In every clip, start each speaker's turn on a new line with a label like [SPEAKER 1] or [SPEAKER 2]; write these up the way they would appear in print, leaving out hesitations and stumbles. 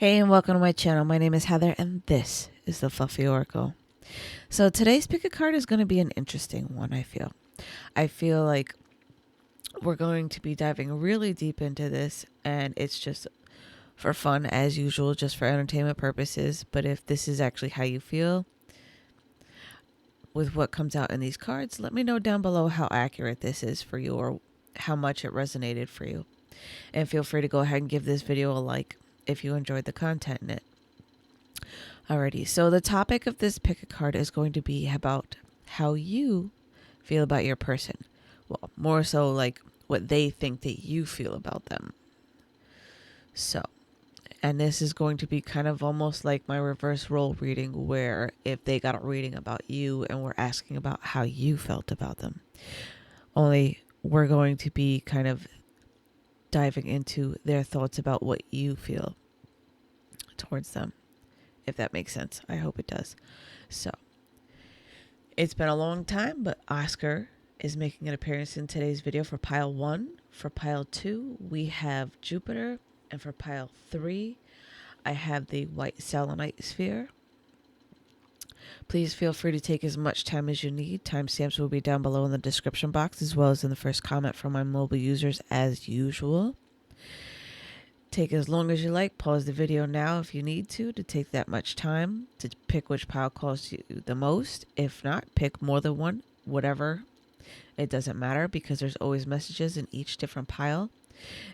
[SPEAKER 1] Hey and welcome to my channel. My name is Heather and this is the Fluffy Oracle. So today's pick a card is going to be an interesting one, I feel. I feel like we're going to be diving really deep into this, and it's just for fun as usual, just for entertainment purposes. But if this is actually how you feel with what comes out in these cards, let me know down below how accurate this is for you or how much it resonated for you. And feel free to go ahead and give this video a like if you enjoyed the content in it. Alrighty, so the topic of this pick a card is going to be about how you feel about your person. Well, more so like what they think that you feel about them. So, and this is going to be kind of almost like my reverse role reading, where if they got a reading about you and we're asking about how you felt about them. Only we're going to be kind of diving into their thoughts about what you feel towards them. If that makes sense. I hope it does. So, it's been a long time, but Oscar is making an appearance in today's video for pile 1. For pile 2, we have Jupiter. And for pile 3, I have the white selenite sphere. Please feel free to take as much time as you need. Timestamps will be down below in the description box, as well as in the first comment from my mobile users as usual. Take as long as you like. Pause the video now if you need to take that much time to pick which pile calls you the most. If not, pick more than one, whatever. It doesn't matter, because there's always messages in each different pile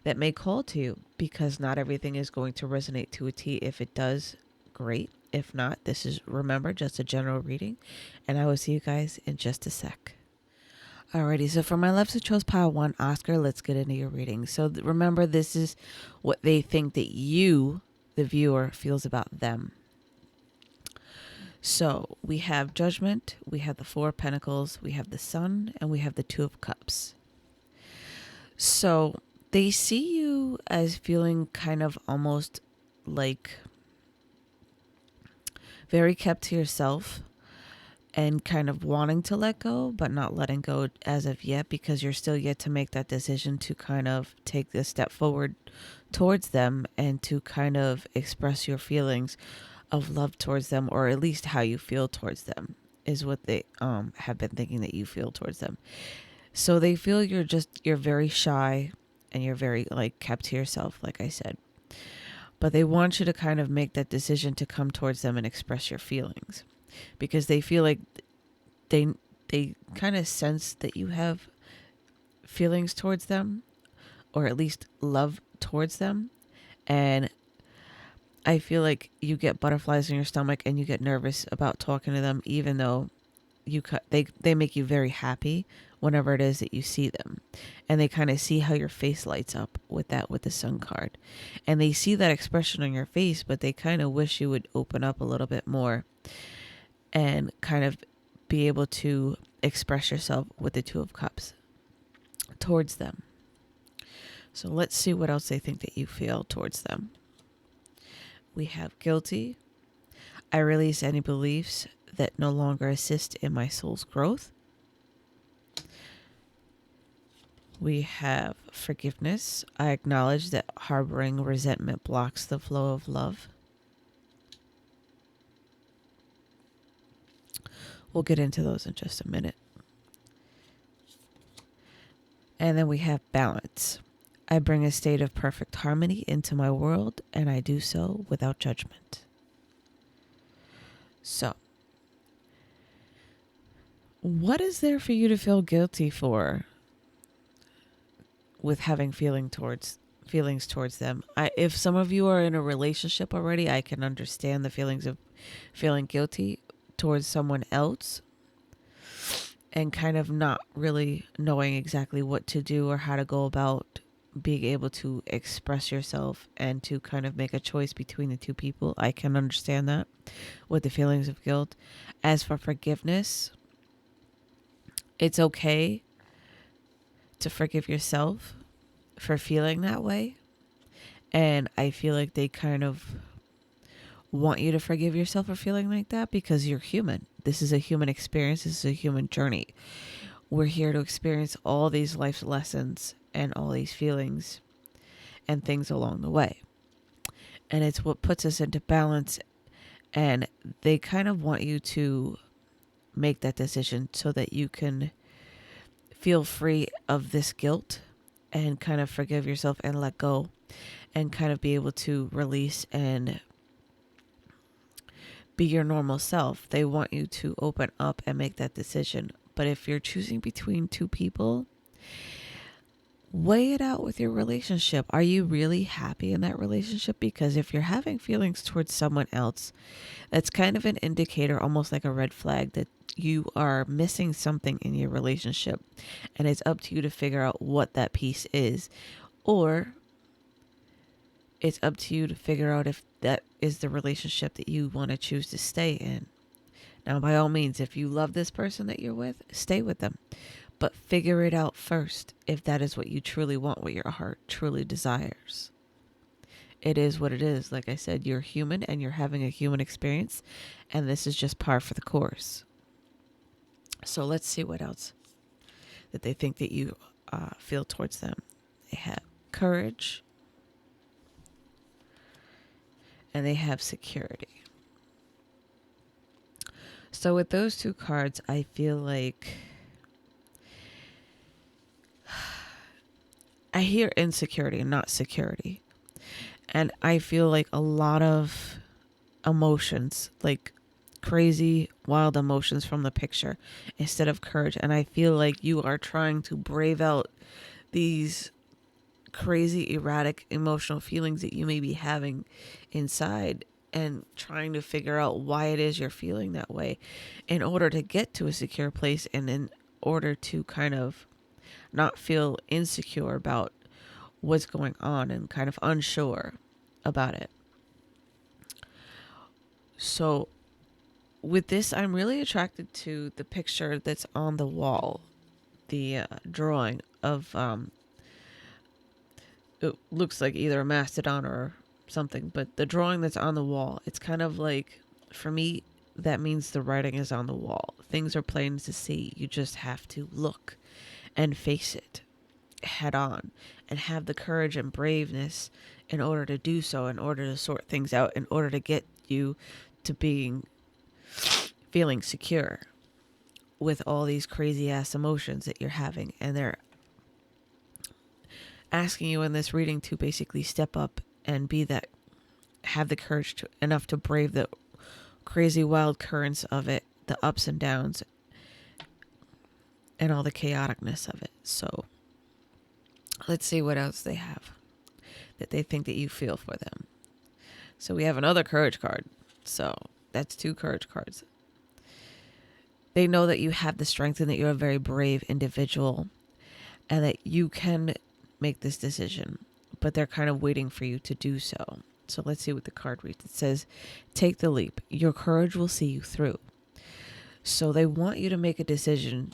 [SPEAKER 1] that may call to you, because not everything is going to resonate to a T. If it does, great. If not, this is, remember, just a general reading, and I will see you guys in just a sec. Alrighty, so for my left who chose pile 1, Oscar, let's get into your reading. So remember, this is what they think that you, the viewer, feels about them. So we have Judgment, we have the Four of Pentacles, we have the Sun, and we have the Two of Cups. So they see you as feeling kind of almost like very kept to yourself, and kind of wanting to let go, but not letting go as of yet, because you're still yet to make that decision to kind of take this step forward towards them and to kind of express your feelings of love towards them, or at least how you feel towards them is what they have been thinking that you feel towards them. So they feel you're very shy and you're very like kept to yourself, like I said. But they want you to kind of make that decision to come towards them and express your feelings, because they feel like they kind of sense that you have feelings towards them, or at least love towards them. And I feel like you get butterflies in your stomach and you get nervous about talking to them, even though they make you very happy whenever it is that you see them. And they kind of see how your face lights up with the Sun card. And they see that expression on your face, but they kind of wish you would open up a little bit more and kind of be able to express yourself with the Two of Cups towards them. So let's see what else they think that you feel towards them. We have Guilty. I release any beliefs that no longer assist in my soul's growth. We have Forgiveness. I acknowledge that harboring resentment blocks the flow of love. We'll get into those in just a minute. And then we have Balance. I bring a state of perfect harmony into my world, and I do so without judgment. So, what is there for you to feel guilty for with having feelings towards them? If some of you are in a relationship already, I can understand the feelings of feeling guilty towards someone else and kind of not really knowing exactly what to do or how to go about being able to express yourself and to kind of make a choice between the two people. I can understand that with the feelings of guilt. As for forgiveness, it's okay to forgive yourself for feeling that way. And I feel like they kind of want you to forgive yourself for feeling like that, because you're human. This is a human experience. This is a human journey. We're here to experience all these life lessons and all these feelings and things along the way. and it's what puts us into balance. And they kind of want you to make that decision so that you can feel free of this guilt and kind of forgive yourself and let go and kind of be able to release and be your normal self. They want you to open up and make that decision. But if you're choosing between two people, weigh it out with your relationship. Are you really happy in that relationship? Because if you're having feelings towards someone else, that's kind of an indicator, almost like a red flag, that you are missing something in your relationship. And it's up to you to figure out what that piece is. Or it's up to you to figure out if that is the relationship that you want to choose to stay in. Now, by all means, if you love this person that you're with, stay with them. But figure it out first if that is what you truly want, what your heart truly desires. It is what it is. Like I said, you're human and you're having a human experience, and this is just par for the course. So let's see what else that they think that you feel towards them. They have courage, and they have security. So with those two cards, I feel like I hear insecurity and not security. And I feel like a lot of emotions, like crazy, wild emotions from the picture instead of courage. And I feel like you are trying to brave out these crazy, erratic emotional feelings that you may be having inside and trying to figure out why it is you're feeling that way in order to get to a secure place and in order to kind of not feel insecure about what's going on and kind of unsure about it. So with this, I'm really attracted to the picture that's on the wall, the drawing of it looks like either a mastodon or something, but the drawing that's on the wall, it's kind of like, for me, that means the writing is on the wall. Things are plain to see. You just have to look and face it head on and have the courage and braveness in order to do so, in order to sort things out, in order to get you to feeling secure with all these crazy ass emotions that you're having. And they're asking you in this reading to basically step up and be that, have the courage enough to brave the crazy wild currents of it, the ups and downs, and all the chaoticness of it. So let's see what else they have that they think that you feel for them. So we have another courage card. So that's two courage cards. They know that you have the strength and that you're a very brave individual and that you can make this decision, but they're kind of waiting for you to do so. So let's see what the card reads. It says, take the leap. Your courage will see you through. So they want you to make a decision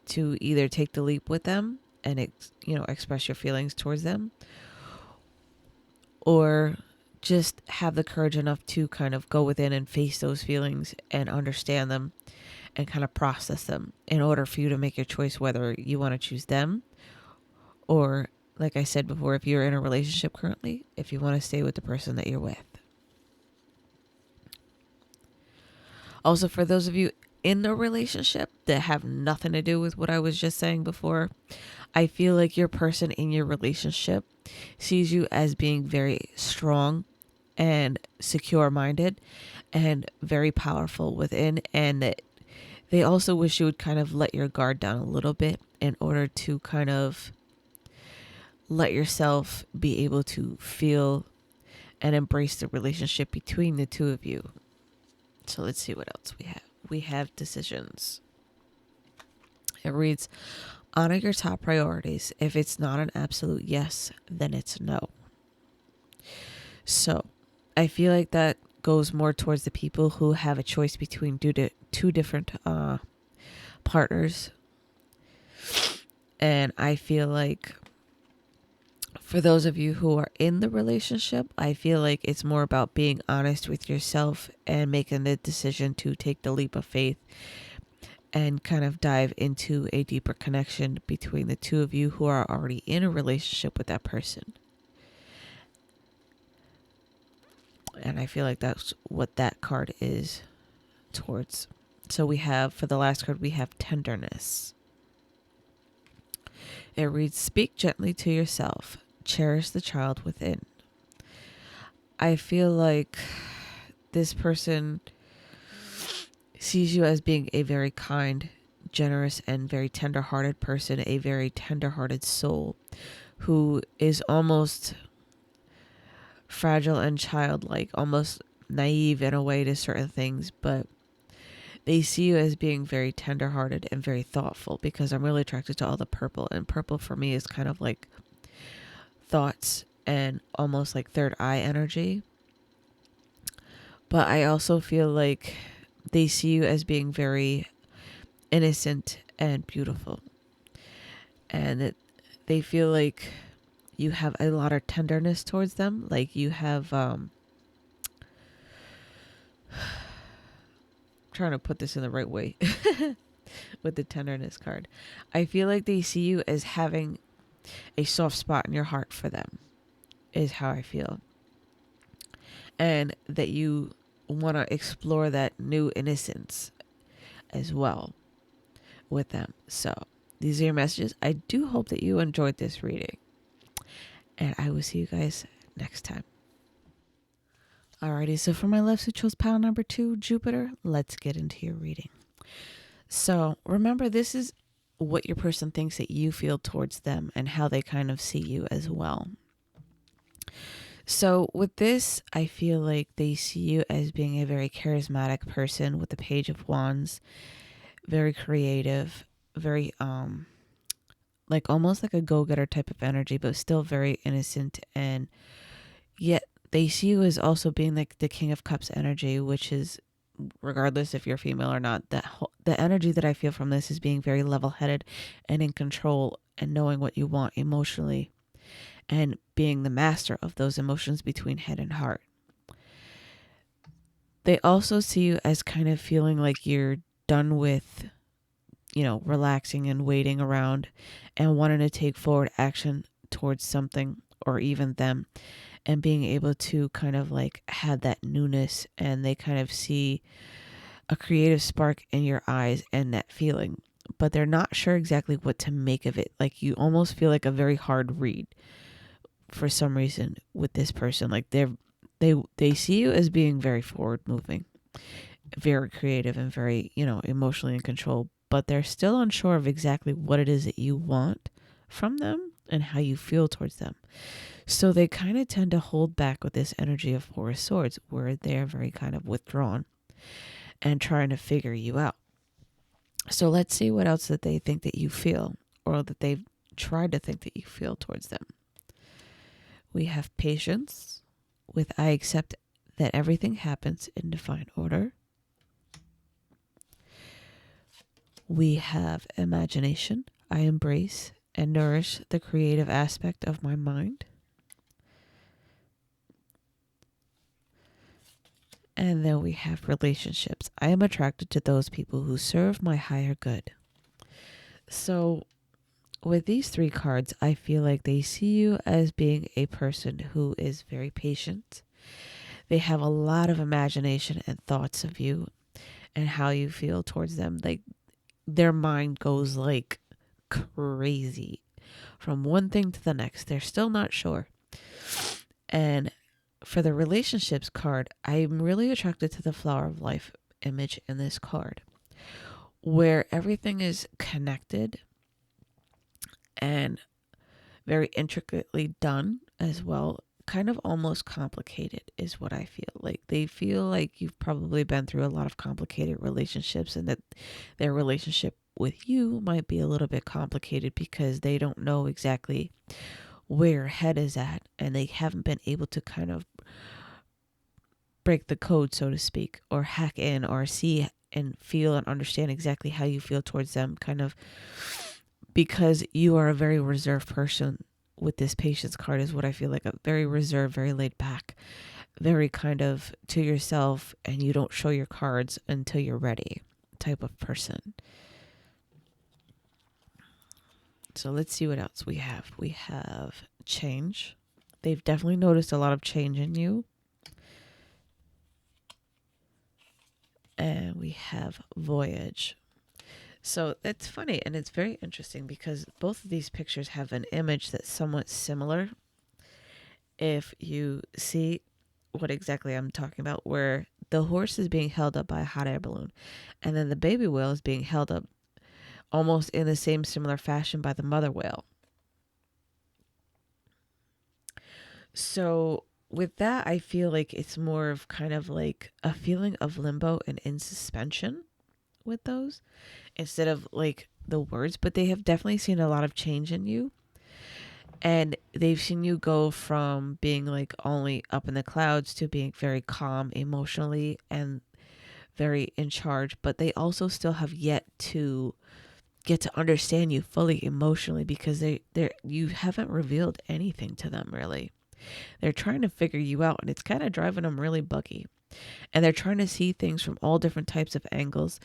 [SPEAKER 1] to either take the leap with them and express your feelings towards them, or just have the courage enough to kind of go within and face those feelings and understand them and kind of process them in order for you to make your choice whether you want to choose them, or, like I said before, if you're in a relationship currently, if you want to stay with the person that you're with. Also, for those of you in the relationship that have nothing to do with what I was just saying before, I feel like your person in your relationship sees you as being very strong and secure-minded and very powerful within, and that they also wish you would kind of let your guard down a little bit in order to kind of let yourself be able to feel and embrace the relationship between the two of you. So let's see what else we have. We have decisions. It reads, honor your top priorities. If it's not an absolute yes, then it's no. So I feel like that goes more towards the people who have a choice between two different partners. And I feel like for those of you who are in the relationship, I feel like it's more about being honest with yourself and making the decision to take the leap of faith and kind of dive into a deeper connection between the two of you who are already in a relationship with that person. And I feel like that's what that card is towards. So we have, for the last card, we have tenderness. It reads, speak gently to yourself. Cherish the child within. I feel like this person sees you as being a very kind, generous, and very tender-hearted person, a very tender-hearted soul who is almost fragile and childlike, almost naive in a way to certain things, but they see you as being very tender-hearted and very thoughtful, because I'm really attracted to all the purple, and purple for me is kind of like thoughts and almost like third eye energy. But I also feel like they see you as being very innocent and beautiful, and that they feel like you have a lot of tenderness towards them. Like you have trying to put this in the right way with the tenderness card. I feel like they see you as having a soft spot in your heart for them, is how I feel. And that you want to explore that new innocence as well with them. So these are your messages. I do hope that you enjoyed this reading, and I will see you guys next time. Alrighty, so for my left who chose pile number 2, Jupiter, let's get into your reading. So remember, this is what your person thinks that you feel towards them and how they kind of see you as well. So with this, I feel like they see you as being a very charismatic person with the Page of Wands, very creative, very like almost like a go-getter type of energy, but still very innocent, and yet they see you as also being like the King of Cups energy, which is, regardless if you're female or not, the energy that I feel from this is being very level-headed and in control and knowing what you want emotionally and being the master of those emotions between head and heart. They also see you as kind of feeling like you're done with, relaxing and waiting around and wanting to take forward action towards something or even them, and being able to kind of like have that newness, and they kind of see a creative spark in your eyes and that feeling, but they're not sure exactly what to make of it. Like you almost feel like a very hard read for some reason with this person. Like they see you as being very forward moving, very creative, and very, emotionally in control, but they're still unsure of exactly what it is that you want from them and how you feel towards them. So they kind of tend to hold back with this energy of Four of Swords, where they're very kind of withdrawn and trying to figure you out. So let's see what else that they think that you feel, or that they've tried to think that you feel towards them. We have patience with I accept that everything happens in divine order. We have imagination. I embrace and nourish the creative aspect of my mind. And then we have relationships. I am attracted to those people who serve my higher good. So with these 3 cards, I feel like they see you as being a person who is very patient. They have a lot of imagination and thoughts of you and how you feel towards them. Like their mind goes like crazy from one thing to the next. They're still not sure. And for the relationships card, I'm really attracted to the Flower of Life image in this card, where everything is connected and very intricately done as well. Kind of almost complicated is what I feel. Like they feel like you've probably been through a lot of complicated relationships, and that their relationship with you might be a little bit complicated because they don't know exactly where your head is at, and they haven't been able to kind of break the code, so to speak, or hack in or see and feel and understand exactly how you feel towards them, kind of because you are a very reserved person with this patience card, is what I feel like. A very reserved, very laid back, very kind of to yourself, and you don't show your cards until you're ready type of person. So let's see what else we have. We have change. They've definitely noticed a lot of change in you. And we have voyage. So it's funny and it's very interesting because both of these pictures have an image that's somewhat similar. If you see what exactly I'm talking about, where the horse is being held up by a hot air balloon, and then the baby whale is being held up almost in the same similar fashion by the mother whale. So with that, I feel like it's more of kind of like a feeling of limbo and in suspension with those instead of like the words, but they have definitely seen a lot of change in you. And they've seen you go from being like only up in the clouds to being very calm emotionally and very in charge, but they also still have yet to get to understand you fully emotionally because they you haven't revealed anything to them really. They're trying to figure you out and it's kind of driving them really buggy. And they're trying to see things from all different types of angles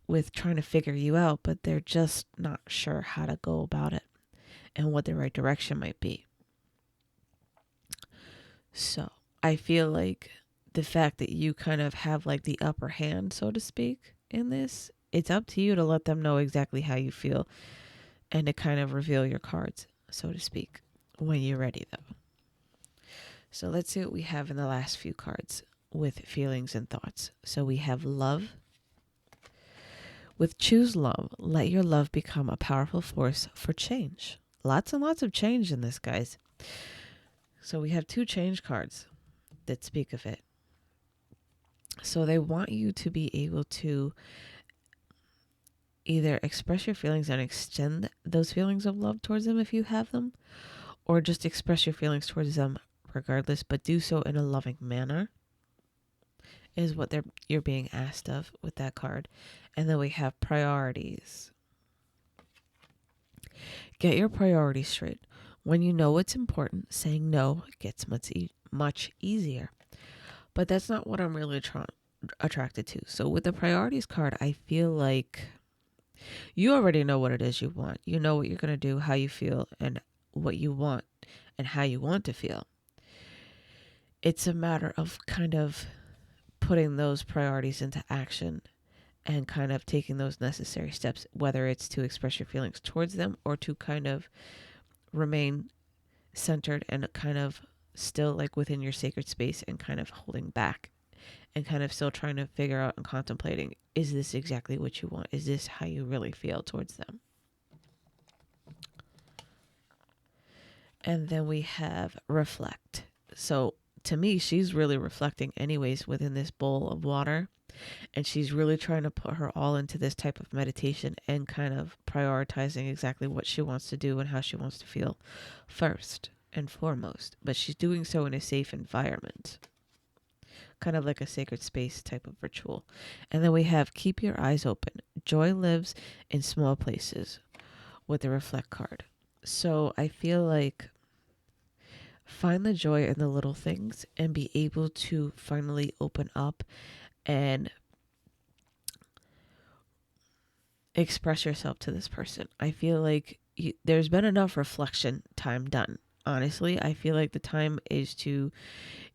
[SPEAKER 1] with trying to figure you out, but they're just not sure how to go about it and what the right direction might be. So I feel like the fact that you kind of have like the upper hand, so to speak, in this, it's up to you to let them know exactly how you feel and to kind of reveal your cards, so to speak, when you're ready though. So let's see what we have in the last few cards with feelings and thoughts. So we have love. With choose love, let your love become a powerful force for change. Lots and lots of change in this, guys. So we have 2 change cards that speak of it. So they want you to be able to either express your feelings and extend those feelings of love towards them if you have them, or just express your feelings towards them regardless, but do so in a loving manner is what you're being asked of with that card. And then we have priorities. Get your priorities straight. When you know what's important, saying no gets much easier. But that's not what I'm really attracted to. So with the priorities card, I feel like you already know what it is you want. You know what you're going to do, how you feel, and what you want, and how you want to feel. It's a matter of kind of putting those priorities into action and kind of taking those necessary steps, whether it's to express your feelings towards them or to kind of remain centered and kind of still like within your sacred space and kind of holding back and kind of still trying to figure out and contemplating, is this exactly what you want? Is this how you really feel towards them? And then we have reflect. So to me, she's really reflecting anyways within this bowl of water. And she's really trying to put her all into this type of meditation and kind of prioritizing exactly what she wants to do and how she wants to feel first and foremost. But she's doing so in a safe environment. Kind of like a sacred space type of ritual. And then we have keep your eyes open. Joy lives in small places with the reflect card. So I feel like find the joy in the little things and be able to finally open up and express yourself to this person. I feel like there's been enough reflection time done. Honestly, I feel like the time is to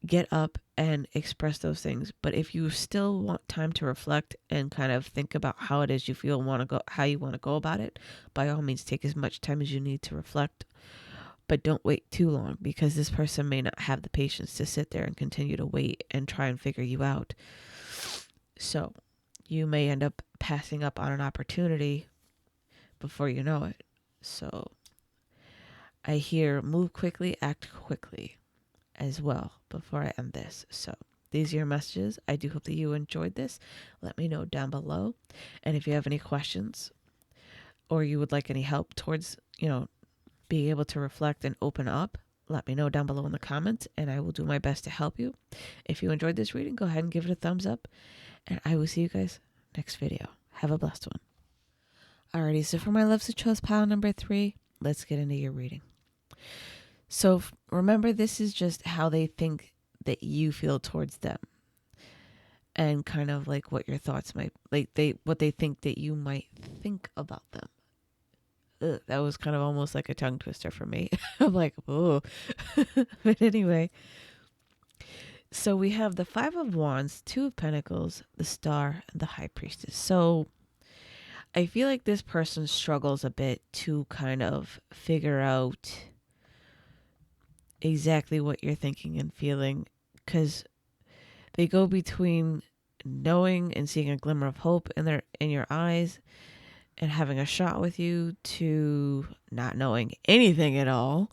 [SPEAKER 1] get up and express those things. But if you still want time to reflect and kind of think about how it is you feel and want to go, how you want to go about it, by all means, take as much time as you need to reflect. But don't wait too long because this person may not have the patience to sit there and continue to wait and try and figure you out. So you may end up passing up on an opportunity before you know it. So I hear move quickly, act quickly as well before I end this. So these are your messages. I do hope that you enjoyed this. Let me know down below. And if you have any questions or you would like any help towards, being able to reflect and open up, let me know down below in the comments and I will do my best to help you. If you enjoyed this reading, go ahead and give it a thumbs up and I will see you guys next video. Have a blessed one. Alrighty, so for my Loves to Chose pile number 3, let's get into your reading. So remember, this is just how they think that you feel towards them and kind of like what your thoughts might, what they think that you might think about them. Ugh, that was kind of almost like a tongue twister for me. I'm like, oh. But anyway, So we have the Five of Wands, Two of Pentacles, the Star, and the High Priestess. So I feel like this person struggles a bit to kind of figure out exactly what you're thinking and feeling, because they go between knowing and seeing a glimmer of hope in your eyes and having a shot with you to not knowing anything at all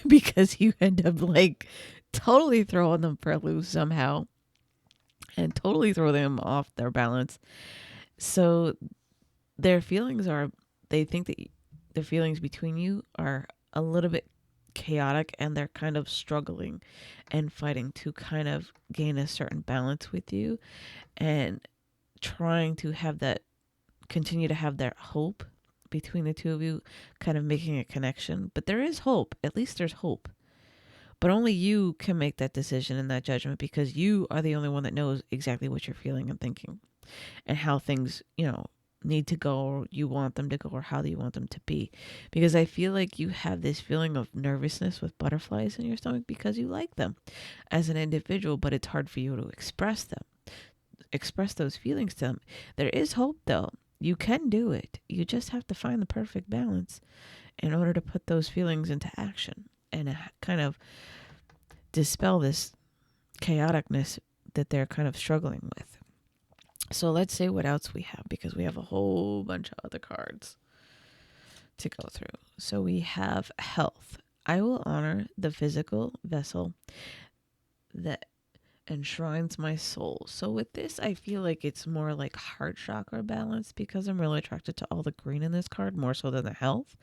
[SPEAKER 1] because you end up like totally throwing them for a loop somehow and totally throw them off their balance. So their feelings are, they think that the feelings between you are a little bit chaotic, and they're kind of struggling and fighting to kind of gain a certain balance with you and trying to have that, continue to have that hope between the two of you, kind of making a connection. But there is hope. At least there's hope. But only you can make that decision and that judgment, because you are the only one that knows exactly what you're feeling and thinking and how things, need to go, or you want them to go, or how do you want them to be. Because I feel like you have this feeling of nervousness with butterflies in your stomach because you like them as an individual, but it's hard for you to express those feelings to them. There is hope though. You can do it. You just have to find the perfect balance in order to put those feelings into action and kind of dispel this chaoticness that they're kind of struggling with. So let's say what else we have, because we have a whole bunch of other cards to go through. So we have health. I will honor the physical vessel that enshrines my soul. So with this, I feel like it's more like heart chakra balance, because I'm really attracted to all the green in this card more so than the health.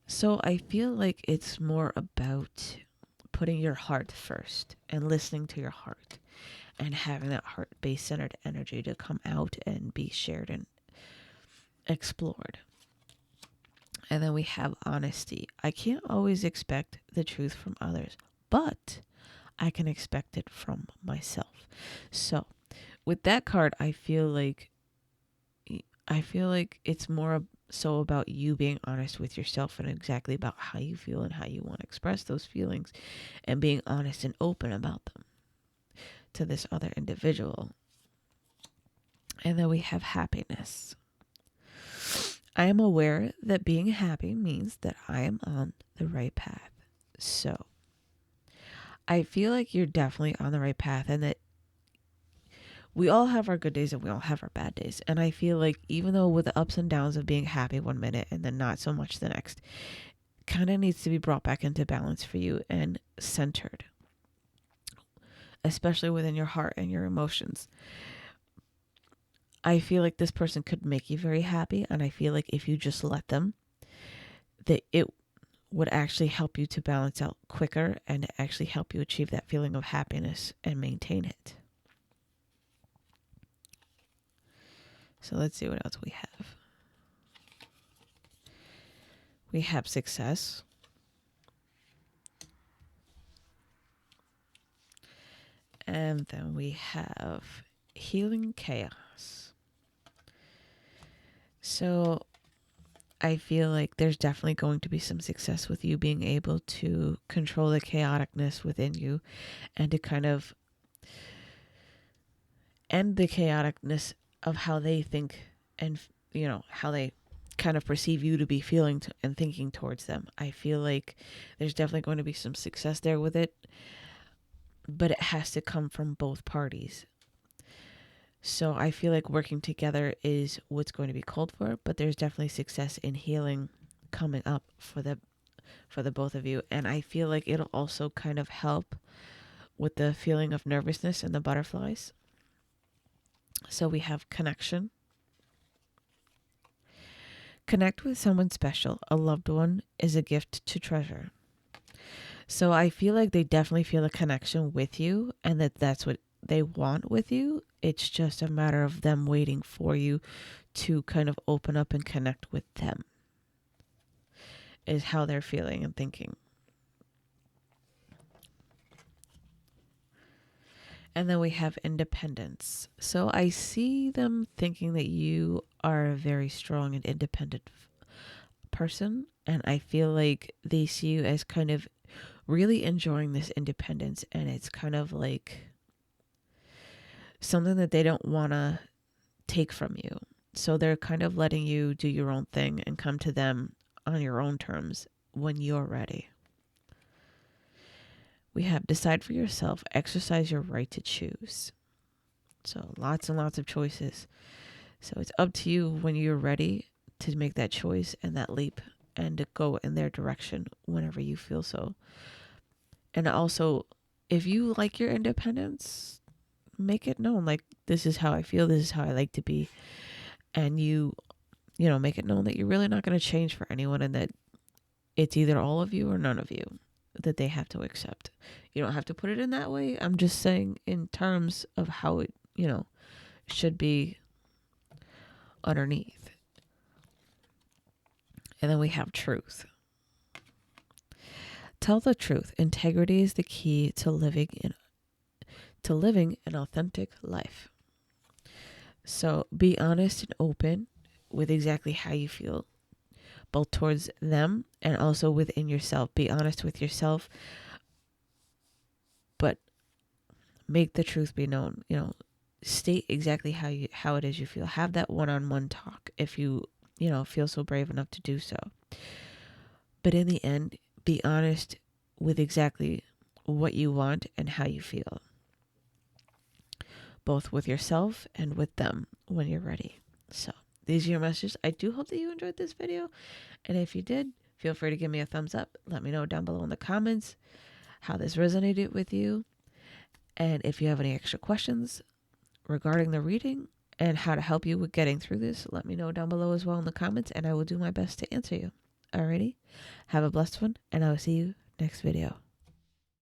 [SPEAKER 1] So I feel like it's more about putting your heart first and listening to your heart and having that heart base centered energy to come out and be shared and explored. And then we have honesty. I can't always expect the truth from others, but I can expect it from myself. So with that card, I feel like it's more so about you being honest with yourself and exactly about how you feel and how you want to express those feelings, and being honest and open about them to this other individual. And then we have happiness. I am aware that being happy means that I am on the right path. So I feel like you're definitely on the right path, and that we all have our good days and we all have our bad days. And I feel like even though with the ups and downs of being happy one minute and then not so much the next, kind of needs to be brought back into balance for you and centered, especially within your heart and your emotions. I feel like this person could make you very happy, and I feel like if you just let them, that it would actually help you to balance out quicker and actually help you achieve that feeling of happiness and maintain it. So let's see what else we have. We have success. And then we have healing chaos. So I feel like there's definitely going to be some success with you being able to control the chaoticness within you and to kind of end the chaoticness of how they think and, how they kind of perceive you to be feeling and thinking towards them. I feel like there's definitely going to be some success there with it, but it has to come from both parties. So I feel like working together is what's going to be called for, but there's definitely success in healing coming up for the both of you. And I feel like it'll also kind of help with the feeling of nervousness and the butterflies. So we have connection. Connect with someone special. A loved one is a gift to treasure. So I feel like they definitely feel a connection with you, and that's what they want with you. It's just a matter of them waiting for you to kind of open up and connect with them, is how they're feeling and thinking. And then we have independence. So I see them thinking that you are a very strong and independent person. And I feel like they see you as kind of really enjoying this independence. And it's kind of like something that they don't want to take from you. So they're kind of letting you do your own thing and come to them on your own terms when you're ready. We have decide for yourself, exercise your right to choose. So lots and lots of choices. So it's up to you when you're ready to make that choice and that leap and to go in their direction whenever you feel so. And also, if you like your independence, make it known. Like, this is how I feel. This is how I like to be. And you make it known that you're really not going to change for anyone and that it's either all of you or none of you that they have to accept. You don't have to put it in that way. I'm just saying in terms of how it, should be underneath. And then we have truth. Tell the truth. Integrity is the key to living an authentic life. So be honest and open with exactly how you feel, both towards them and also within yourself. Be honest with yourself, but make the truth be known. State exactly how it is you feel. Have that one-on-one talk if you feel so brave enough to do so. But in the end, be honest with exactly what you want and how you feel, both with yourself and with them when you're ready. So these are your messages. I do hope that you enjoyed this video. And if you did, feel free to give me a thumbs up. Let me know down below in the comments how this resonated with you. And if you have any extra questions regarding the reading and how to help you with getting through this, let me know down below as well in the comments, and I will do my best to answer you. Alrighty? Have a blessed one, and I will see you next video.